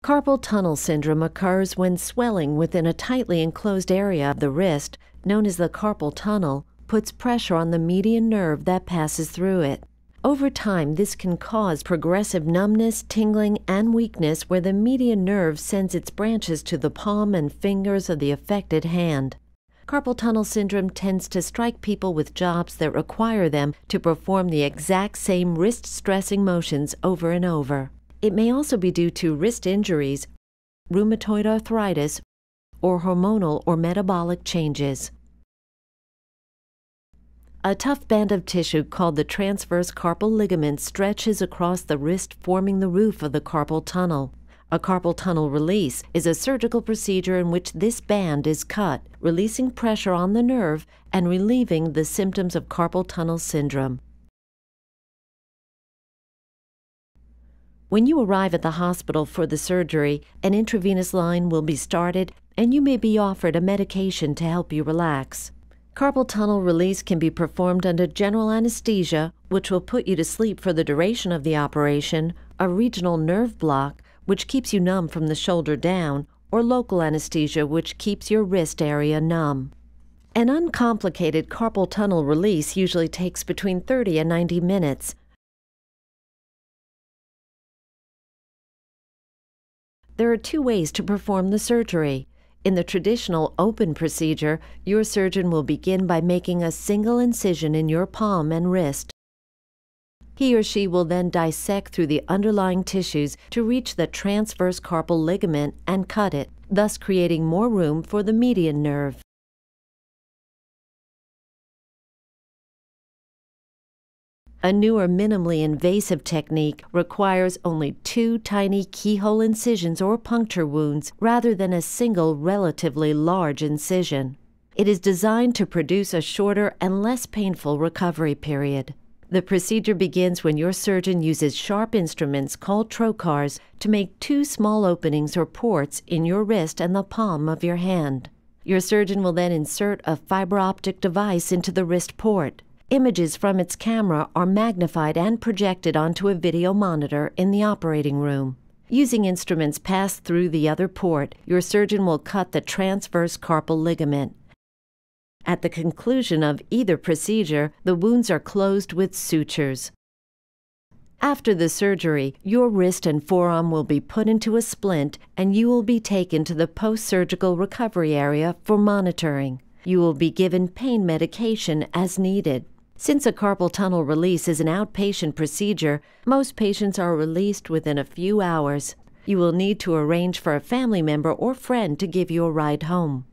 Carpal tunnel syndrome occurs when swelling within a tightly enclosed area of the wrist, known as the carpal tunnel, puts pressure on the median nerve that passes through it. Over time, this can cause progressive numbness, tingling, and weakness where the median nerve sends its branches to the palm and fingers of the affected hand. Carpal tunnel syndrome tends to strike people with jobs that require them to perform the exact same wrist-stressing motions over and over. It may also be due to wrist injuries, rheumatoid arthritis, or hormonal or metabolic changes. A tough band of tissue called the transverse carpal ligament stretches across the wrist, forming the roof of the carpal tunnel. A carpal tunnel release is a surgical procedure in which this band is cut, releasing pressure on the nerve and relieving the symptoms of carpal tunnel syndrome. When you arrive at the hospital for the surgery, an intravenous line will be started and you may be offered a medication to help you relax. Carpal tunnel release can be performed under general anesthesia, which will put you to sleep for the duration of the operation, a regional nerve block, which keeps you numb from the shoulder down, or local anesthesia, which keeps your wrist area numb. An uncomplicated carpal tunnel release usually takes between 30 and 90 minutes. There are two ways to perform the surgery. In the traditional open procedure, your surgeon will begin by making a single incision in your palm and wrist. He or she will then dissect through the underlying tissues to reach the transverse carpal ligament and cut it, thus creating more room for the median nerve. A newer, minimally invasive technique requires only 2 tiny keyhole incisions or puncture wounds rather than a single, relatively large incision. It is designed to produce a shorter and less painful recovery period. The procedure begins when your surgeon uses sharp instruments called trocars to make 2 small openings or ports in your wrist and the palm of your hand. Your surgeon will then insert a fiber optic device into the wrist port. Images from its camera are magnified and projected onto a video monitor in the operating room. Using instruments passed through the other port, your surgeon will cut the transverse carpal ligament. At the conclusion of either procedure, the wounds are closed with sutures. After the surgery, your wrist and forearm will be put into a splint and you will be taken to the post-surgical recovery area for monitoring. You will be given pain medication as needed. Since a carpal tunnel release is an outpatient procedure, most patients are released within a few hours. You will need to arrange for a family member or friend to give you a ride home.